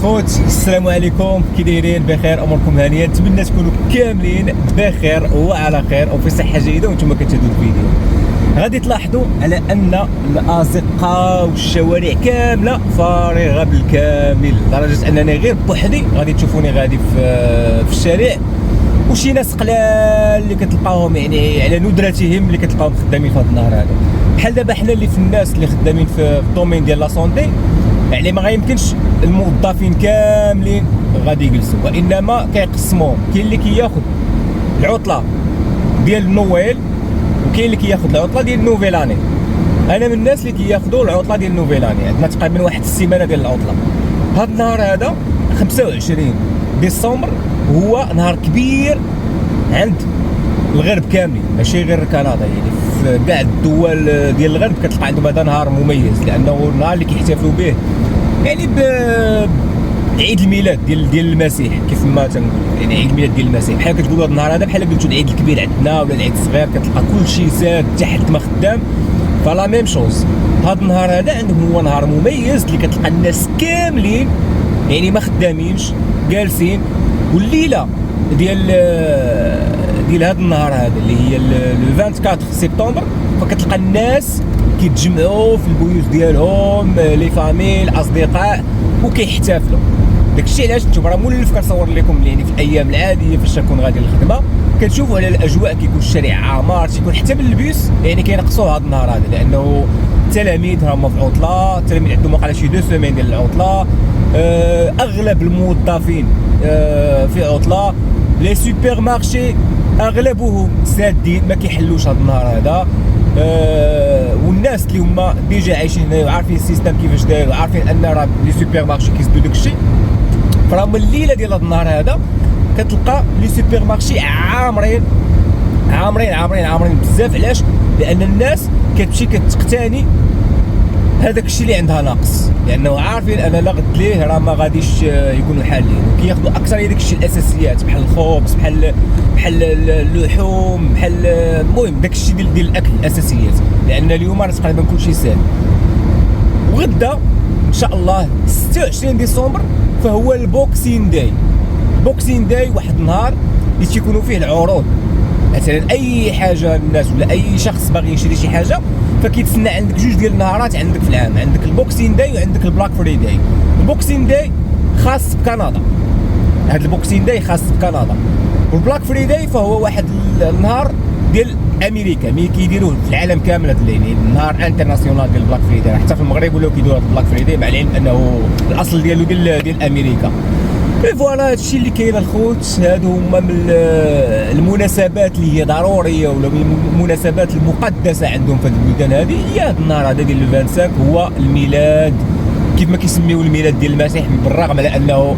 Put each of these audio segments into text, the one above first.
الخوت، السلام عليكم. كي دايرين؟ بخير؟ اموركم هانيه؟ نتمنى تكونوا كاملين بخير وعلى خير وفي صحه جيده وانتم كتشاهدوا الفيديو. غادي تلاحظوا على ان الازقه والشوارع كامله فارغه بالكامل، لدرجه انني غير بوحدي غادي تشوفوني غادي في الشارع، وشي ناس قلال اللي كتلقاهم يعني على ندرتهم اللي كتلقاهم خدامين في هذا النهار هذا. بحال دابا حنا اللي في الناس اللي خدامين في الدومين ديال لا سونتي، يعني ما غيمكنش الموظفين كاملين غادي يجلسوا، وانما كيقسموهم. كاين اللي كياخذ العطله ديال النويل وكاين اللي كياخذ العطله ديال النوفيل اني. انا من الناس اللي كياخذوا العطله ديال النوفيل اني، عندنا تقريبا واحد السيمانه ديال العطله. هذا النهار هذا 25 ديسمبر هو نهار كبير عند الغرب كاملين، ماشي غير كندا، يعني في كاع الدول ديال الغرب كتلقى عندهم هذا نهار مميز، لانه النهار اللي كيحتفلوا به يعني بعيد الميلاد ديال المسيح، كيف ما تنقول يعني عيد الميلاد ديال المسيح. بحال كتقولوا هذا النهار هذا بحال قلتوا العيد الكبير عندنا ولا العيد الصغير، كتلقى كل شيء ساد تحت ما خدام، فلا ميم شوز. هذا النهار هذا عندهم هو نهار مميز اللي كتلقى الناس كاملين يعني ما خدامينش جالسين، والليله ديال هذا النهار هذا اللي هي 24 سبتمبر، فكتلقى الناس كيتجمعوا في البيوت ديالهم، لي فاميل، الاصدقاء، وكيحتفلوا. داكشي علاش نتوما راه مولف كنصور لكم يعني في الايام العاديه فاش تكون غادي للخدمه كتشوفوا على الاجواء، كيكون الشارع عامر، تيكون حتى باللبس يعني كينقصوا هذا النهار هذا، لانه التلاميذ راهم في عطله، التلاميذ عندهم واقيلا شي 2 سيمين ديال العطله، اغلب الموظفين في عطله، لي سوبر مارشي اغلبهم سادين ما كيحلوش هذا النهار هذا. والناس اللي هما ديجا عايشين هنايا وعارفين السيستم كيفاش داير وعارفين ان راه لي سوبر مارشي كيسدوا داكشي، فراهم الليله ديال هذا النهار هذا كتلقى لي سوبر مارشي عامرين عامرين عامرين عامرين بزاف. علاش؟ لان الناس كتمشي كتقتني هذاك الشيء اللي عندها ناقص، لانه عارفين ان لا غد ليه راه ما غاديش يكونوا حالين، وكياخذوا اكثر داك الشيء الاساسيات بحال الخبز، بحال اللحوم، بحال المهم داك الشيء ديال الاكل الاساسيات، لان اليوم راه تقريبا كل شيء ساهل. وغدا ان شاء الله 26 ديسمبر فهو البوكسين داي. بوكسين داي واحد النهار اللي تيكونوا فيه العروض، مثلا اي حاجه الناس ولا اي شخص باغي يشري شي حاجه فكيتسنى عندك جوج ديال النهارات عندك في العام، عندك البوكسين داي وعندك البلاك فريداي. البوكسين داي خاص بكندا، هذا البوكسين داي خاص بكندا، والبلاك فريداي فهو واحد النهار ديال امريكا، مي كيديروه في العالم كامل هذا يعني النهار انترناسيونال ديال البلاك فريداي. حتى في المغرب ولاو كيديروا هذا البلاك فريداي، مع العلم انه الاصل ديالو ديال امريكا. فوالا هادشي اللي كاين الخوت، هادو هما من المناسبات اللي هي ضروريه ولا المناسبات المقدسه عندهم في هاد البلدان هادي. هي هاد النهار هذا ديال 25 هو الميلاد، كيف ما كيسميو الميلاد ديال المسيح، بالرغم على انه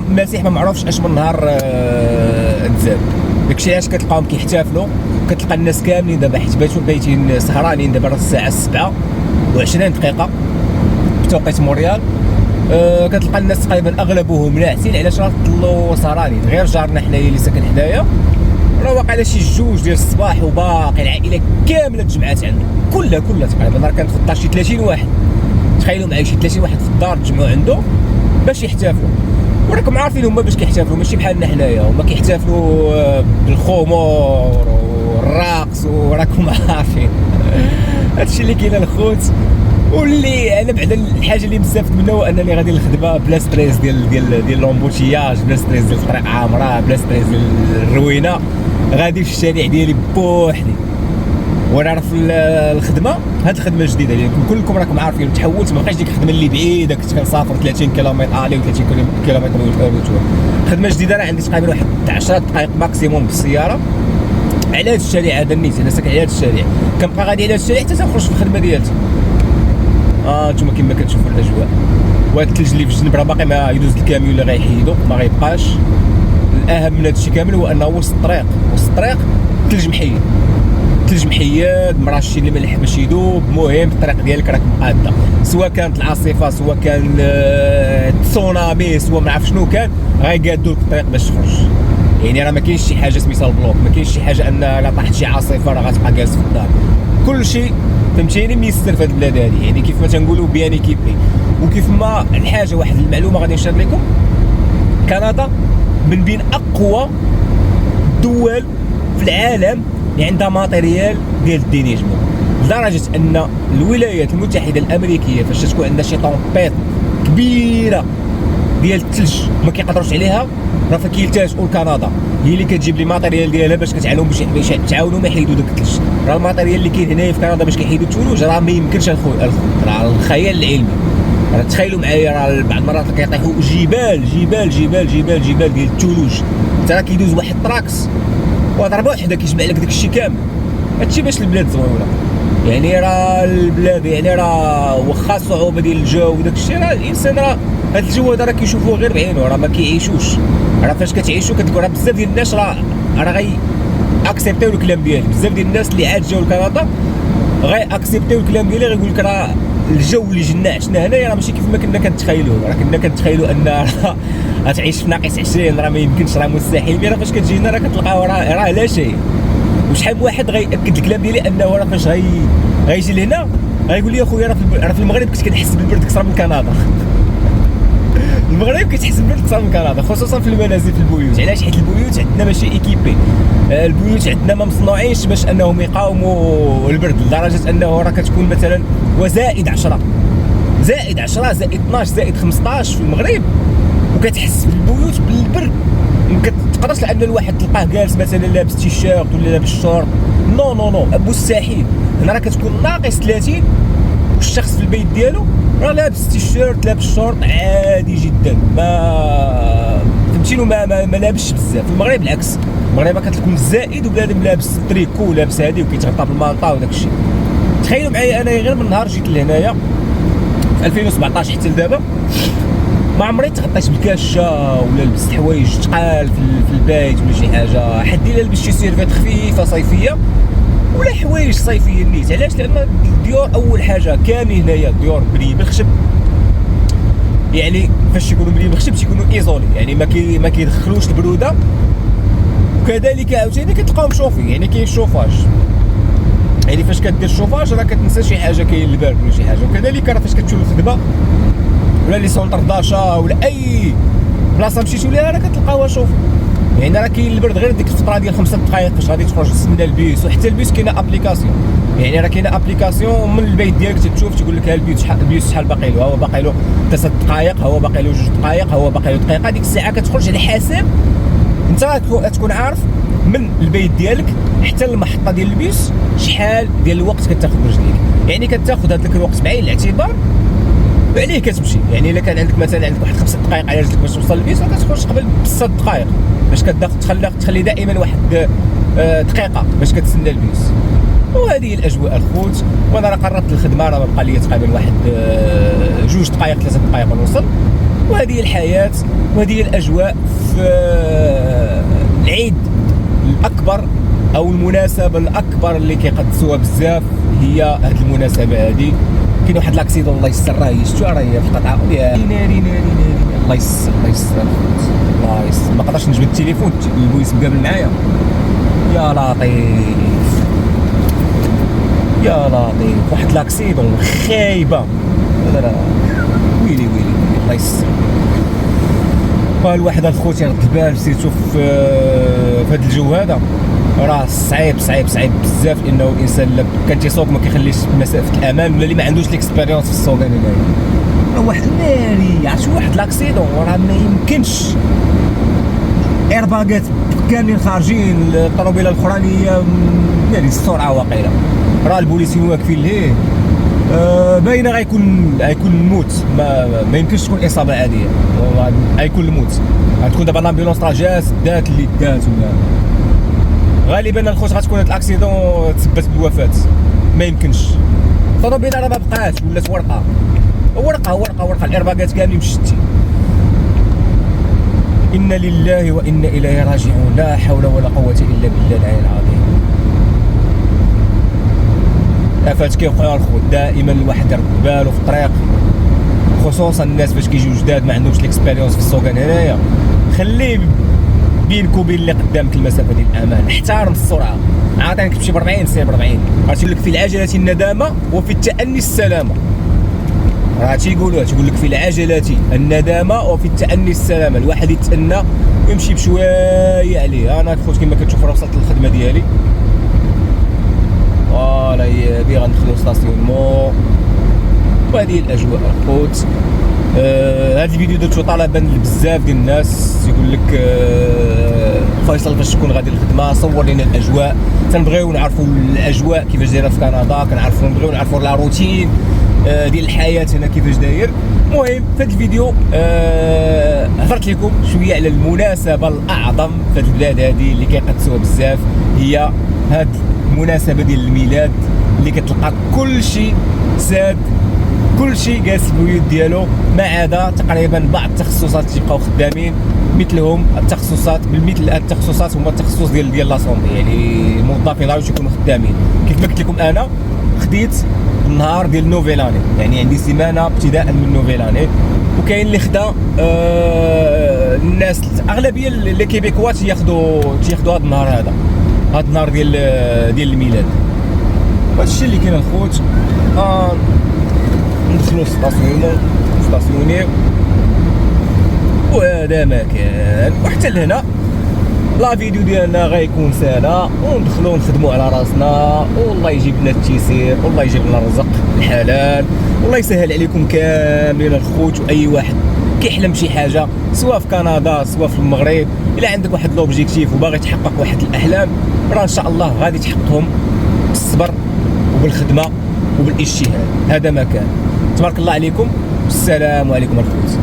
المسيح ما معروفش اش من نهار تزاد. داكشي علاش كتلقاهم كيحتفلوا، كتلقى الناس كاملين دابا حيت بايتين سهرانين دابا الساعه 7:20 بتوقيت مونريال. كتلقى الناس تقريبا اغلبهم ناعسين، علاش راه طلوا سهرانين. غير جارنا حنايا اللي ساكن حدايا راه واقيلا شي 2 ديال الصباح وباقي العائله كامله تجمعات عنده، كلها تقريبا راه كانت في الدار شي 30 واحد. تخيلوا معايا شي 30 واحد في الدار تجمعوا عنده باش يحتفلوا. وراكم عارفين هما باش كيحتفلوا ماشي بحالنا حنايا، هما كيحتفلوا بالخمور والرقص، وراكم عارفين هادشي اللي كاين الخوت. واللي انا بعدا الحاجه اللي مستافد منها هو انني غادي للخدمه بلا ستريس ديال لومبوتياج، بلا ستريس ديال الطريق عامره، بلا ستريس ديال الروينه. غادي في الشارع ديالي بوحدي وانا راه في الخدمه. هاد الخدمه الجديده اللي كلكم راكم عارفين تحولت، ما بقاش ديك الخدمه اللي بعيده كنت كنسافر 30 كيلومتر الي و30 كيلومتر روتور. الخدمه الجديده راه عندي تقريبا واحد 10 دقائق ماكسيموم بالسياره على هاد الشارع هذا النيت. انا ساكن على هاد الشارع، كنبقى غادي على هاد الشارع حتى تنخرج في الخدمه ديالتي. نتوما كما كتشوفوا الاجواء، وهاد الثلج اللي في الجنب راه باقي ما يدوز الكاميون اللي غيحيدو ما غيبقاش. الاهم من هادشي كامل هو انه وسط الطريق الثلج محيد مرشين الملح باش يذوب. المهم الطريق ديالك راك مقاده، سواء كانت العاصفه سواء كان التسونامي سواء ما عرف شنو كان، غيقادوا لك الطريق باش تخرج. يعني راه ما كاينش شي حاجه سميتها البلوك، ما كاينش شي حاجه ان لا طاحت شي عاصفه راه غتبقى جالس في الدار. كل شيء فهمتيني ميسر في هاد البلاد هادي، يعني كيف ما تنقولوا بيان ايكيبي. وكيف ما الحاجه، واحد المعلومه غادي نشير لكم، كندا من بين اقوى الدول في العالم اللي عندها ماتيريال ديال الدينيجمون، لدرجه ان الولايات المتحده الامريكيه فاش تكون عندها شي طومبيط كبيره ديال الثلج ما كيقدروش عليها، راه فكيلتاجئوا لكندا، هي اللي كتجيب لي ماتيريال ديالها باش كتعاونهم باش يتعاونوا ما يحيدوا داك الثلج. راه الماتيريال اللي كاين هنايا في كندا باش كيحيدوا الثلوج راه ما يمكنش راه الخيال العلمي. راه تخيلوا معايا، راه بعض المرات كيطيحوا جبال جبال جبال جبال جبال ديال الثلوج، حتى راه كيدوز واحد الطراكس وضربه وحده كيجمع لك داك الشيء كامل. هادشي باش البلاد زوينه، يعني راه البلاد يعني راه واخا الصعوبه ديال الجو وداك الشيء، راه الانسان راه هاد الجو هذا راه كيشوفوه غير بعينه، راه ما كيعيشوش. راه فاش كتعيشوا كتلقوا راه بزاف ديال الناس راه غي اكسبتيو الكلام ديالي، بزاف ديال الناس اللي عاد جاو لكندا غي اكسبتيو الكلام ديالي، غيقول لك راه الجو اللي جينا عشنا هنايا راه ماشي كيف ما كنا كنتخيلوه. راه كنا كنتخيلوا ان راه غتعيش في ناقص 20، راه ما يمكنش، راه مستحيل. مي راه فاش كتجي هنا راه كتلقاو راه لا شيء. وشحال من واحد غيأكد الكلام ديالي انه راه فاش غيجي لهنا غيقول لي اخويا راه في المغرب كنت كنحس بالبرد اكثر من كندا. المغرب كتحس بالبرد اكثر من كندا، خصوصا في المنازل في البيوت. علاش؟ حيت البيوت عندنا ماشي ايكيبي، البيوت عندنا ما مصنوعينش باش انهم يقاوموا البرد، لدرجه انه راه كتكون مثلا وزائد 10 زائد 10 زائد 12 زائد 15 في المغرب، وكتحس بالبيوت بالبرد. ما كتقدرش لان الواحد تلقاه جالس مثلا لابس تيشيرت ولا لابس شورت، نو نو نو مستحيل. هنا راه كتكون ناقص 30 والشخص في البيت ديالو راه لابس تيشيرت لابس شورت عادي جدا، ما فهمتينو، ما لابسش بزاف. في المغرب العكس، المغرب كتكون زائد وبنادم لابس تريكو ولابس هادي وكيتغطى بالمانطا وداك الشيء. تخيلوا معايا انا غير من نهار جيت لهنايا في 2017 حتى لدابا ما عمري تغطيت بالكاشه ولا لبست حوايج ثقال في البيت ولا شي حاجه، حدي الا لبست شي سيرفيت خفيفه صيفيه ولا حوايج صيفيه نيت. علاش؟ لان الديور اول حاجه كاملين هنايا الديور مبنيين بالخشب، يعني فاش يكونوا مبنيين بالخشب تيكونوا ايزولي، يعني ما كيدخلوش البروده. وكذلك عاوتاني كتلقاهم شوفي، يعني كاين الشوفاج، يعني فاش كدير الشوفاج راه كتنسى شي حاجه، كاين البرد ولا شي حاجه. وكذلك راه فاش كتمشيو للخدمه ولا لي سونطر داشا ولا اي بلاصه مشيتو ليها راه كتلقاوها شوفي، يعني راه كاين البرد غير ديك الفتره ديال 5 دقائق فاش غادي تخرج تسنى البيس. وحتى البيس كاينه ابليكاسيون، يعني راه كاينه ابليكاسيون من البيت ديالك تشوف تقول لك ها البيس شحال باقي له، هو باقي له 3 دقائق، هو باقي له 2 دقائق، هو باقي له دقيقه. ديك الساعه كتخرج على حساب انت تكون عارف من البيت ديالك حتى المحطه ديال البيس شحال ديال الوقت كتاخذ برجليك، يعني كتاخذ هذاك الوقت بعين الاعتبار وعليه كتمشي. يعني الا كان عندك مثلا عندك واحد 5 دقائق على رجلك باش توصل للبيس، راه كتخرج قبل ب6 دقائق باش تخلي دائما واحد دقيقه باش كتسنى البيس. وهذه هي الاجواء الخوت. وانا راه قربت الخدمه، راه بقى لي تقريبا واحد 2 دقائق 3 دقائق ونوصل. وهذه هي الحياه وهذه هي الاجواء في العيد الاكبر او المناسبه الاكبر اللي كيقدسوها بزاف هي هذه المناسبه هذه. كاين واحد لاكسيدون الله يستر، راه شفتوها راه هي في القطعه ديال ناري الله يستر الله يستر الله يستر. ما قدرتش نجبد التليفون، البوليس مقابل معايا. يا لطيف يا لطيف، واحد لاكسيدون خايبه. لا ويلي الله يستر. الواحد الخوت يرد البال سيرتو في هذا الجو هذا، راه صعيب بزاف، لانه الانسان اللي كان تيسوق ما كيخليش مسافه الامان، ولا اللي ما عندوش ليكسبيريونس في السوق هنايا راه واحد ناري. عرفتي واحد لاكسيدون راه ما يمكنش، ايرباغات كاملين خارجين، الطوموبيله الاخرانيه ناري السرعه واقيلا. راه البوليسيين واقفين ليه، باينه غيكون الموت، ما يمكنش تكون اصابه عاديه، غيكون الموت. غتكون دابا لامبيلونس راه جات دات اللي دات، ولا غالبا الخوت غتكون هاد الاكسيدون تثبت بالوفاه. ما يمكنش، الطوموبيله راه ما بقاش ولات ورقه الايرباغات كاملين مشتين. انا لله وانا اليه راجعون، لا حول ولا قوه الا بالله العلي العظيم. افات كيوقعوا الخوت دائما، الواحد يرد بالو في الطريق، خصوصا الناس فاش كيجيو جداد ما عندهمش ليكسبيريونس في السوق هنايا. خليه بينك وبين اللي قدامك المسافه ديال الامان، احترم السرعه. عاطينك تمشي ب 40 سير ب 40. غتقول لك في العجله الندامه وفي التأني السلامه. راه تيقول لك في العجله الندامه وفي التأني السلامه. الواحد يتأنى ويمشي بشويه عليه. انا خوت كما كتشوف راه وصلت للخدمه ديالي، فوالا هي بي غندخلو ستاسيونمون وهذه الاجواء خوت. هذا الفيديو درتو طلبا لبزاف ديال الناس، يقول لك فيصل فاش تكون غادي الخدمه صور لنا الاجواء، تنبغيو نعرفوا الاجواء كيفاش دايره في كندا، نبغيو نعرفوا لا روتين ديال الحياه هنا كيفاش داير. المهم في هذا الفيديو هضرت لكم شويه على المناسبه الاعظم في هذه البلاد هذه اللي كيقدسوها بزاف، هي هذه المناسبه ديال الميلاد اللي كتلقى كل شيء ساد، كل شيء جالس في البيوت ديالو، ما عدا تقريبا بعض التخصصات تيبقاو خدامين مثلهم التخصصات. بالمثل التخصصات هما التخصص ديال لا سونتي، يعني الموظفين راه يكونوا خدامين. كيف ما قلت لكم انا خديت النهار ديال نوفيل اني، يعني عندي سيمانه ابتداء من نوفيل اني، وكاين اللي خدا الناس اغلبيه لي كيبيكوا تياخذوا هذا النهار هذا النهار ديال الميلاد. هذا الشيء اللي كاين الخوت. ندخلو ستاسيونيو وهذا ما كان. وحتى لهنا لا فيديو ديالنا غيكون سهله، وندخلو نخدمو على راسنا، والله يجيب لنا التيسير، والله يجيب لنا الرزق الحلال، والله يسهل عليكم كاملين الخوت. واي واحد كيحلم شي حاجه سواء في كندا سواء في المغرب، الا عندك واحد لوبجيكتيف وباغي تحقق واحد الاحلام، راه ان شاء الله غادي تحققهم بالصبر وبالخدمه وبالاجتهاد. هذا ما كان. تبارك الله عليكم، السلام عليكم الخوت.